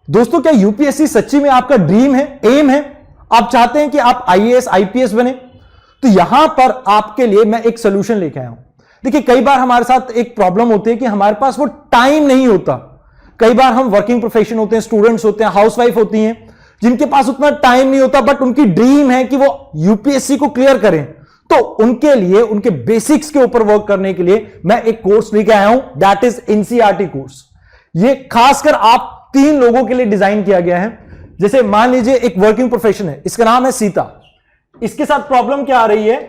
दोस्तों, क्या यूपीएससी सच्ची में आपका ड्रीम है, एम है? आप चाहते हैं कि आप आईएएस आईपीएस बने? तो यहां पर आपके लिए मैं एक सोल्यूशन लेके आया हूं। देखिए, कई बार हमारे साथ एक प्रॉब्लम होती है कि हमारे पास वो टाइम नहीं होता। कई बार हम वर्किंग प्रोफेशन होते हैं, स्टूडेंट्स होते हैं, हाउसवाइफ होती हैं, जिनके पास उतना टाइम नहीं होता, बट उनकी ड्रीम है कि वो यूपीएससी को क्लियर करें। तो उनके लिए, उनके बेसिक्स के ऊपर वर्क करने के लिए मैं एक कोर्स लेके आया हूं, दैट इज एनसीईआरटी कोर्स। ये खासकर आप 3 लोगों के लिए डिजाइन किया गया है। जैसे मान लीजिए एक वर्किंग प्रोफेशन है, इसका नाम है सीता। इसके साथ प्रॉब्लम क्या आ रही है,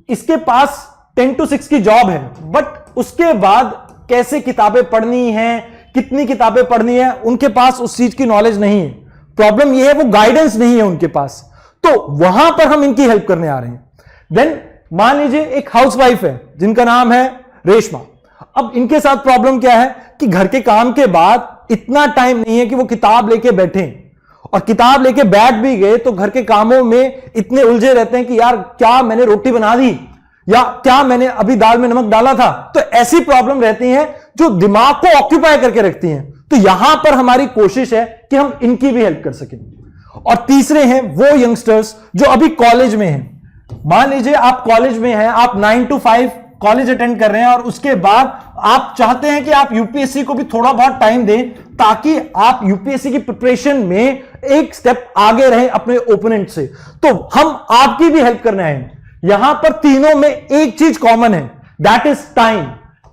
इसके पास 10 to 6 की जॉब है, बट उसके बाद कैसे किताबें पढ़नी है, कितनी किताबें पढ़नी है, उनके पास उस चीज की नॉलेज नहीं है। प्रॉब्लम यह है वो गाइडेंस नहीं है उनके पास। तो वहां पर हम इनकी हेल्प करने आ रहे हैं। देन मान लीजिए एक हाउसवाइफ है जिनका नाम है रेशमा। अब इनके साथ प्रॉब्लम क्या है कि घर के काम के बाद इतना टाइम नहीं है कि वो किताब लेके बैठे, और किताब लेके बैठ भी गए तो घर के कामों में इतने उलझे रहते हैं कि यार क्या मैंने रोटी बना दी, या क्या मैंने अभी दाल में नमक डाला था। तो ऐसी प्रॉब्लम रहती हैं जो दिमाग को ऑक्यूपाई करके रखती हैं। तो यहां पर हमारी कोशिश है कि हम इनकी भी हेल्प कर सकें। और तीसरे हैं वो यंगस्टर्स जो अभी कॉलेज में हैं। मान लीजिए आप कॉलेज में हैं, आप 9 to 5 कॉलेज अटेंड कर रहे हैं, और उसके बाद आप चाहते हैं कि आप यूपीएससी को भी थोड़ा बहुत टाइम दें, ताकि आप यूपीएससी की प्रिपरेशन में एक स्टेप आगे रहे अपने ओपोनेंट से। तो हम आपकी भी हेल्प करने आए हैं। यहां पर तीनों में एक चीज कॉमन है, दैट इज टाइम।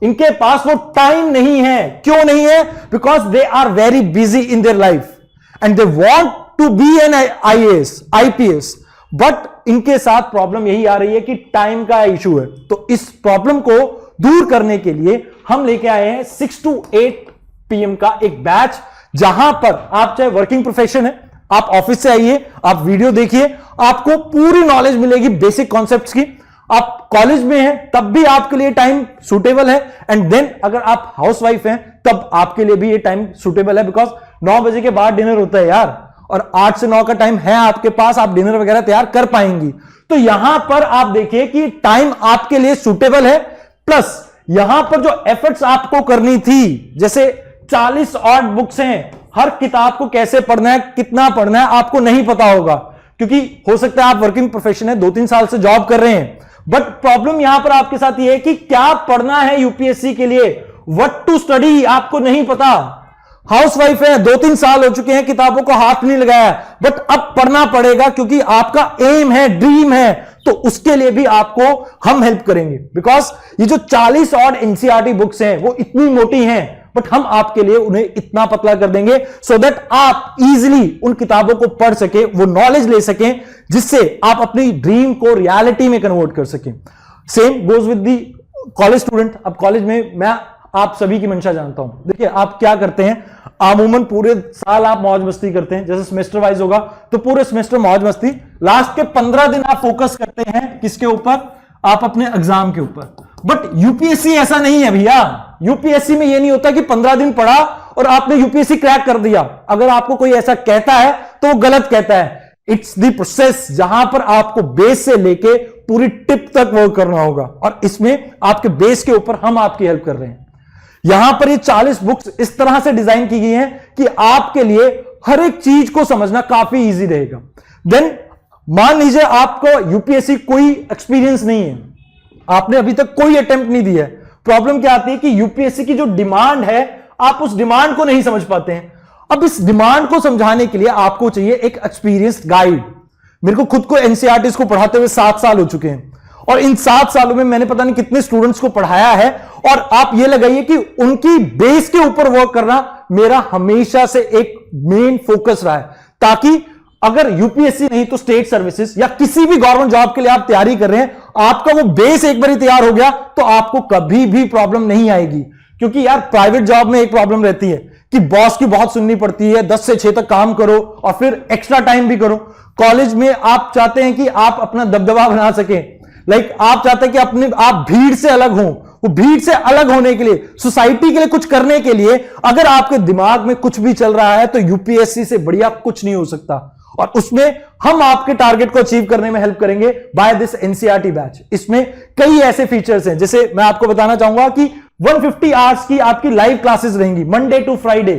इनके पास वो टाइम नहीं है। क्यों नहीं है? Because they are very busy in their life and they want to be an IAS IPS, but इनके साथ प्रॉब्लम यही आ रही है कि टाइम का इशू है। तो इस प्रॉब्लम को दूर करने के लिए हम लेके आए हैं 6 to 8 PM का एक बैच, जहां पर आप चाहे वर्किंग प्रोफेशन है, आप ऑफिस से आइए, आप वीडियो देखिए, आपको पूरी नॉलेज मिलेगी बेसिक कॉन्सेप्ट्स की। आप कॉलेज में हैं तब भी आपके लिए टाइम सुटेबल है, एंड देन अगर आप हाउसवाइफ हैं तब आपके लिए भी ये टाइम सुटेबल है, बिकॉज 9 बजे के बाद डिनर होता है यार, और 8 से 9 का टाइम है आपके पास, आप डिनर वगैरह तैयार कर पाएंगी। तो यहां पर आप देखिए कि टाइम आपके लिए सुटेबल है, प्लस यहां पर जो एफर्ट्स आपको करनी थी, जैसे 40 ऑड बुक्स हैं, हर किताब को कैसे पढ़ना है, कितना पढ़ना है, आपको नहीं पता होगा, क्योंकि हो सकता है आप वर्किंग प्रोफेशन है, 2-3 साल से जॉब कर रहे हैं, बट प्रॉब्लम यहां पर आपके साथ ये है कि क्या पढ़ना है यूपीएससी के लिए, व्हाट टू स्टडी आपको नहीं पता। हाउसवाइफ है, 2-3 साल हो चुके हैं, किताबों को हाथ नहीं लगाया, बट अब पढ़ना पड़ेगा क्योंकि आपका एम है, ड्रीम है। तो उसके लिए भी आपको हम हेल्प करेंगे, बिकॉज ये जो 40 ऑड एनसीईआरटी बुक्स हैं वो इतनी मोटी हैं, बट हम आपके लिए उन्हें इतना पतला कर देंगे सो दैट आप इजीली उन किताबों को पढ़ सके, वो नॉलेज ले सकें, जिससे आप अपनी ड्रीम को रियलिटी में कन्वर्ट कर सकें। Same goes with the college student. अब कॉलेज में मैं आप सभी की मंशा जानता हूं। देखिए, आप क्या करते हैं, अमूमन पूरे साल आप मौज मस्ती करते हैं, जैसे सेमेस्टर वाइज होगा तो पूरे सेमेस्टर मौज मस्ती, लास्ट के 15 दिन आप फोकस करते हैं किसके ऊपर, आप अपने एग्जाम के ऊपर। बट यूपीएससी ऐसा नहीं है भैया। यूपीएससी में यह नहीं होता कि 15 दिन पढ़ा और आपने यूपीएससी क्रैक कर दिया। अगर आपको कोई ऐसा कहता है तो वो गलत कहता है। इट्स द प्रोसेस जहां पर आपको बेस से लेके पूरी टिप तक वर्क करना होगा, और इसमें आपके बेस के ऊपर हम आपकी हेल्प कर रहे हैं। यहां पर ये 40 बुक्स इस तरह से डिजाइन की गई हैं कि आपके लिए हर एक चीज को समझना काफी इजी रहेगा। देन मान लीजिए आपको यूपीएससी कोई एक्सपीरियंस नहीं है, आपने अभी तक कोई अटेम्प्ट नहीं दिया है। प्रॉब्लम क्या आती है कि यूपीएससी की जो डिमांड है, आप उस डिमांड को नहीं समझ पाते हैं। अब इस डिमांड को समझाने के लिए आपको चाहिए एक एक्सपीरियंस्ड गाइड। मेरे को खुद को एनसीईआरटी को पढ़ाते हुए 7 साल हो चुके हैं, और इन 7 सालों में मैंने पता नहीं कितने स्टूडेंट्स को पढ़ाया है, और आप ये लगाइए कि उनकी बेस के ऊपर वर्क करना मेरा हमेशा से एक मेन फोकस रहा है, ताकि अगर यूपीएससी नहीं तो स्टेट सर्विसेज या किसी भी गवर्नमेंट जॉब के लिए आप तैयारी कर रहे हैं, आपका वो बेस एक बार तैयार हो गया तो आपको कभी भी प्रॉब्लम नहीं आएगी। क्योंकि यार प्राइवेट जॉब में एक प्रॉब्लम रहती है कि बॉस की बहुत सुननी पड़ती है, 10 से 6 तक काम करो और फिर एक्स्ट्रा टाइम भी करो। कॉलेज में आप चाहते हैं कि आप अपना दबदबा बना सकें, आप चाहते हैं कि आप भीड़ से अलग हों। वो भीड़ से अलग होने के लिए, सोसाइटी के लिए कुछ करने के लिए, अगर आपके दिमाग में कुछ भी चल रहा है तो यूपीएससी से बढ़िया कुछ नहीं हो सकता। और उसमें हम आपके टारगेट को अचीव करने में हेल्प करेंगे बाय दिस एनसीईआरटी बैच। इसमें कई ऐसे फीचर्स हैं, जैसे मैं आपको बताना चाहूंगा कि 150 आवर्स की आपकी लाइव क्लासेस रहेंगी मंडे टू फ्राइडे।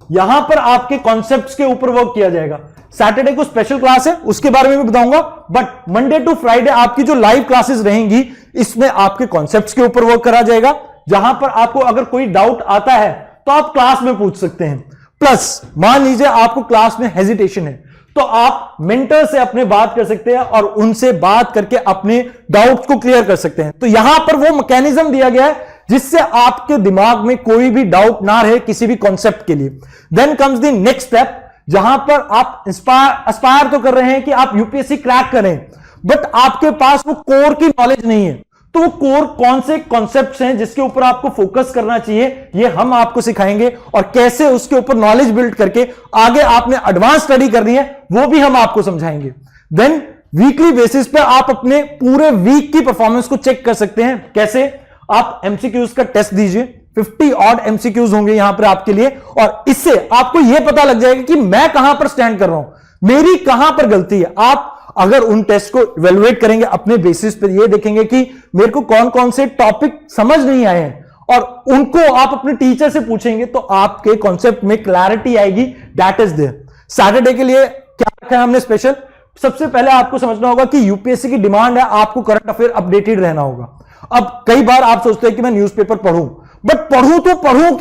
यहां पर आपके कॉन्सेप्ट्स के ऊपर वर्क किया जाएगा। सैटरडे को स्पेशल क्लास है, उसके बारे में भी बताऊंगा, बट मंडे टू फ्राइडे आपकी जो लाइव क्लासेस रहेंगी इसमें आपके कॉन्सेप्ट्स के ऊपर वर्क करा जाएगा, जहां पर आपको अगर कोई डाउट आता है तो आप क्लास में पूछ सकते हैं। प्लस मान लीजिए आपको क्लास में हेजिटेशन है तो आप मेंटर से अपने बात कर सकते हैं और उनसे बात करके अपने डाउट्स को क्लियर कर सकते हैं। तो यहां पर वो मैकेनिज्म दिया गया है जिससे आपके दिमाग में कोई भी डाउट ना रहे किसी भी कॉन्सेप्ट के लिए। Then comes the next step, जहां पर आप एस्पायर तो कर रहे हैं कि आप यूपीएससी क्रैक करें, बट आपके पास वो कोर की नॉलेज नहीं है। तो वो कोर कौन से कॉन्सेप्ट्स हैं जिसके ऊपर आपको फोकस करना चाहिए, ये हम आपको सिखाएंगे, और कैसे उसके ऊपर नॉलेज बिल्ड करके आगे आपने एडवांस स्टडी करनी है वो भी हम आपको समझाएंगे। देन वीकली बेसिस पे आप अपने पूरे वीक की परफॉर्मेंस को चेक कर सकते हैं। कैसे? आप एमसीक्यूज का टेस्ट दीजिए, 50 ऑड एमसीक्यूज होंगे यहां पर आपके लिए, और इससे आपको यह पता लग जाएगा कि मैं कहां पर स्टैंड कर रहा हूं, मेरी कहां पर गलती है। आप अगर उन टेस्ट को इवेलुएट करेंगे अपने बेसिस पर, ये देखेंगे कि मेरे को कौन कौन से टॉपिक समझ नहीं आए हैं, और उनको आप अपने टीचर से पूछेंगे तो आपके कॉन्सेप्ट में क्लैरिटी आएगी। That is there. सैटरडे के लिए क्या रखा है हमने स्पेशल? सबसे पहले आपको समझना होगा कि यूपीएससी की डिमांड है, आपको करंट अफेयर अपडेटेड रहना होगा। अब कई बार आप सोचते हैं कि मैं न्यूज़पेपर पढ़ूं, बट पढ़ूं तो पढ़ूं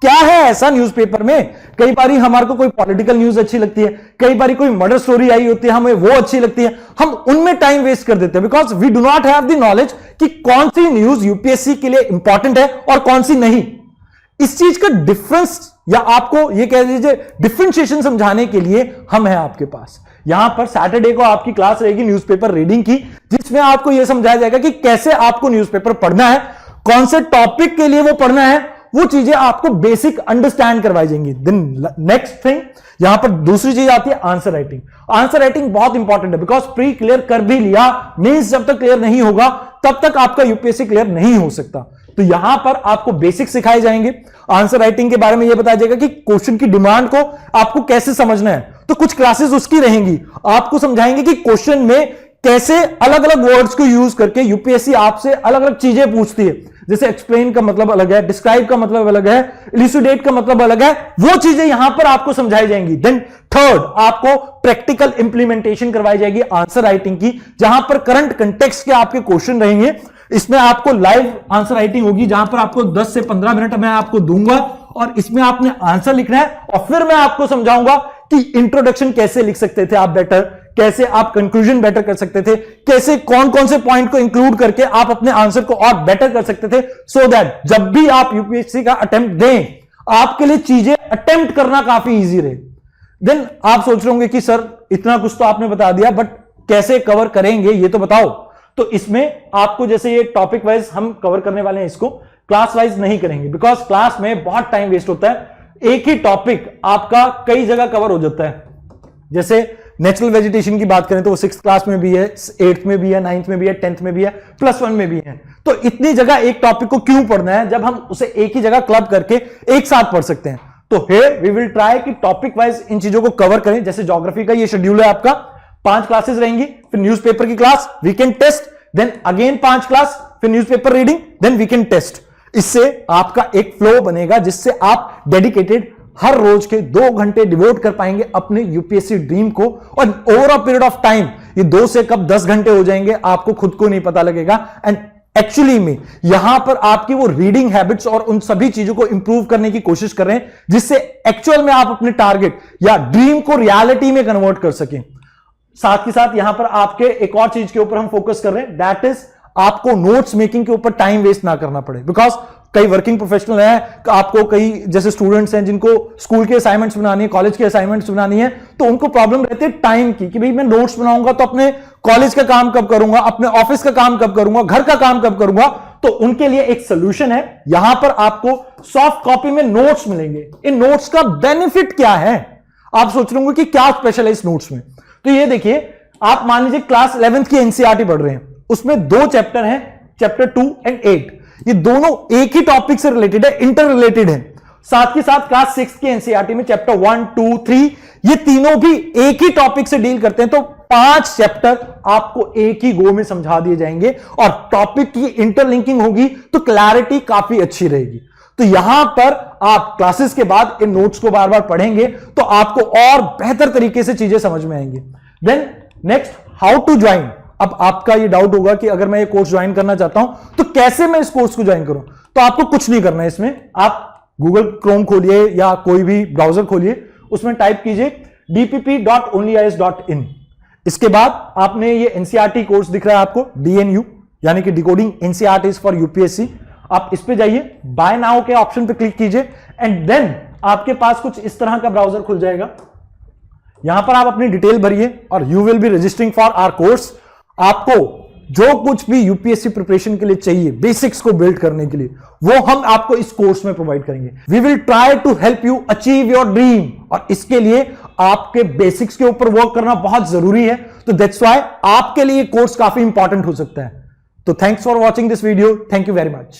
क्या है ऐसा न्यूज़पेपर में? कई बार हमारे को कोई पॉलिटिकल न्यूज अच्छी लगती है, कई बार कोई मर्डर स्टोरी आई होती है, हमें वो अच्छी लगती है, हम उनमें टाइम वेस्ट कर देते हैं, because we do not have the knowledge कि कौन सी न्यूज यूपीएससी के लिए इंपॉर्टेंट है और कौन सी नहीं। इस चीज का डिफरेंस, या आपको ये कह लीजिए डिफरेंशिएशन समझाने के लिए हम हैं आपके पास। यहां पर सैटरडे को आपकी क्लास रहेगी न्यूज़पेपर रीडिंग की, जिसमें आपको यह समझाया जाएगा कि कैसे आपको न्यूज़पेपर पढ़ना है, कौन से टॉपिक के लिए वो पढ़ना है, वो चीजें आपको बेसिक अंडरस्टैंड करवाई जाएंगी। देन नेक्स्ट थिंग, यहां पर दूसरी चीज आती है आंसर राइटिंग। आंसर राइटिंग बहुत इंपॉर्टेंट है, बिकॉज प्री क्लियर कर भी लिया, मींस जब तक क्लियर नहीं होगा तब तक आपका यूपीएससी क्लियर नहीं हो सकता। तो यहां पर आपको बेसिक सिखाए जाएंगे। आंसर राइटिंग के बारे में यह बताया जाएगा कि क्वेश्चन की डिमांड को आपको कैसे समझना है, तो कुछ क्लासेस उसकी रहेंगी, आपको समझाएंगे कि क्वेश्चन में कैसे अलग अलग वर्ड्स को यूज करके यूपीएससी आपसे अलग अलग चीजें पूछती है। जैसे एक्सप्लेन का मतलब अलग है, डिस्क्राइब का मतलब अलग है, इल्यूसिडेट का मतलब अलग है, वो चीजें यहां पर आपको समझाई जाएंगी। देन थर्ड, आपको प्रैक्टिकल इंप्लीमेंटेशन करवाई जाएगी आंसर राइटिंग की, जहां पर करंट कंटेक्स्ट के आपके क्वेश्चन रहेंगे। इसमें आपको लाइव आंसर राइटिंग होगी, जहां पर आपको 10 से 15 मिनट मैं आपको दूंगा और इसमें आपने आंसर लिखना है, और फिर मैं आपको समझाऊंगा कि इंट्रोडक्शन कैसे लिख सकते थे आप बेटर, कैसे आप कंक्लूजन बेटर कर सकते थे, कैसे कौन कौन से पॉइंट को इंक्लूड करके आप अपने आंसर को और बेटर कर सकते थे, सो दैट जब भी आप यूपीएससी का अटेम्प्ट दें आपके लिए चीजें अटेम्प्ट करना काफी इजी रहे। देन आप सोच रहे होंगे कि सर इतना कुछ तो आपने बता दिया, बट कैसे कवर करेंगे ये तो बताओ। तो इसमें आपको, जैसे ये टॉपिक वाइज हम कवर करने वाले हैं, इसको क्लास वाइज नहीं करेंगे, बिकॉज क्लास में बहुत टाइम वेस्ट होता है, एक ही टॉपिक आपका कई जगह कवर हो जाता है। जैसे नेचुरल वेजिटेशन की बात करें तो वो 6th क्लास में भी है, 8th में भी है, 9th में भी है, 10th में भी है, +1 में भी है। तो इतनी जगह एक टॉपिक को क्यों पढ़ना है जब हम उसे एक ही जगह क्लब करके एक साथ पढ़ सकते हैं। तो हियर वी विल ट्राई कि टॉपिक वाइज इन चीजों को कवर करें। जैसे ज्योग्राफी का ये शेड्यूल है आपका, 5 क्लासेस रहेंगी, फिर न्यूज़पेपर की class, weekend test, then again 5 class, फिर newspaper reading, then weekend test. इससे आपका एक फ्लो बनेगा जिससे आप डेडिकेटेड हर रोज के 2 घंटे डिवोट कर पाएंगे अपने यूपीएससी ड्रीम को, और over a period of time ये 2 से कब 10 घंटे हो जाएंगे आपको खुद को नहीं पता लगेगा। एंड एक्चुअली में यहां पर आपकी वो रीडिंग हैबिट्स और उन सभी चीजों को इंप्रूव करने की कोशिश कर रहे हैं, जिससे एक्चुअल में आप अपने टारगेट या ड्रीम को रियलिटी में कन्वर्ट कर सकें। साथ ही साथ यहां पर आपके एक और चीज के ऊपर हम फोकस कर रहे हैं, दैट इज आपको नोट्स मेकिंग के ऊपर टाइम वेस्ट ना करना पड़े। बिकॉज कई वर्किंग प्रोफेशनल हैं, आपको कई जैसे स्टूडेंट्स हैं जिनको स्कूल के असाइनमेंट्स बनानी है, कॉलेज के असाइनमेंट्स बनानी है, तो उनको प्रॉब्लम रहती है टाइम की, कि भाई मैं नोट्स बनाऊंगा तो अपने कॉलेज का काम कब करूंगा, अपने ऑफिस का काम कब करूंगा, घर का काम कब करूंगा। तो उनके लिए एक सोल्यूशन है, यहां पर आपको सॉफ्ट कॉपी में नोट्स मिलेंगे। इन नोट्स का बेनिफिट क्या है? आप सोच रहे होंगे कि क्या स्पेशल है इस नोट्स में। तो ये देखिए, आप मान लीजिए क्लास 11th की एनसीईआरटी पढ़ रहे हैं, उसमें 2 चैप्टर हैं, चैप्टर 2 एंड 8, ये दोनों एक ही टॉपिक से रिलेटेड है, इंटर रिलेटेड है। साथ ही साथ क्लास 6 की एनसीईआरटी में चैप्टर 1, 2, 3 ये तीनों भी एक ही टॉपिक से डील करते हैं। तो 5 चैप्टर आपको एक ही गो में समझा दिए जाएंगे, और टॉपिक की इंटरलिंकिंग होगी तो क्लैरिटी काफी अच्छी रहेगी। तो यहां पर आप क्लासेस के बाद इन नोट्स को बार बार पढ़ेंगे तो आपको और बेहतर तरीके से चीजें समझ में आएंगी। Then next, how to join. अब आपका ये डाउट होगा कि अगर मैं ये कोर्स ज्वाइन करना चाहता हूं तो कैसे मैं इस कोर्स को ज्वाइन करूं। तो आपको कुछ नहीं करना है इसमें, आप गूगल क्रोम खोलिए या कोई भी ब्राउजर खोलिए, उसमें टाइप कीजिए dpp.onlyias.in। इसके बाद आपने ये एनसीईआरटी कोर्स दिख रहा है आपको, DNU यानी कि डिकोडिंग एनसीईआरटीज फॉर यूपीएससी। आप इस पे जाइए, बाय नाउ के ऑप्शन पे क्लिक कीजिए एंड देन आपके पास कुछ इस तरह का ब्राउजर खुल जाएगा। यहां पर आप अपनी डिटेल भरिए और you will be registering for our course. आपको जो कुछ भी यूपीएससी प्रिपरेशन के लिए चाहिए, बेसिक्स को बिल्ड करने के लिए, वो हम आपको इस कोर्स में प्रोवाइड करेंगे। We will try to help you achieve your dream, और इसके लिए आपके बेसिक्स के ऊपर वर्क करना बहुत जरूरी है। तो दैट्स व्हाई आपके लिए कोर्स काफी इंपॉर्टेंट हो सकता है। तो thanks for watching this video, thank you very much.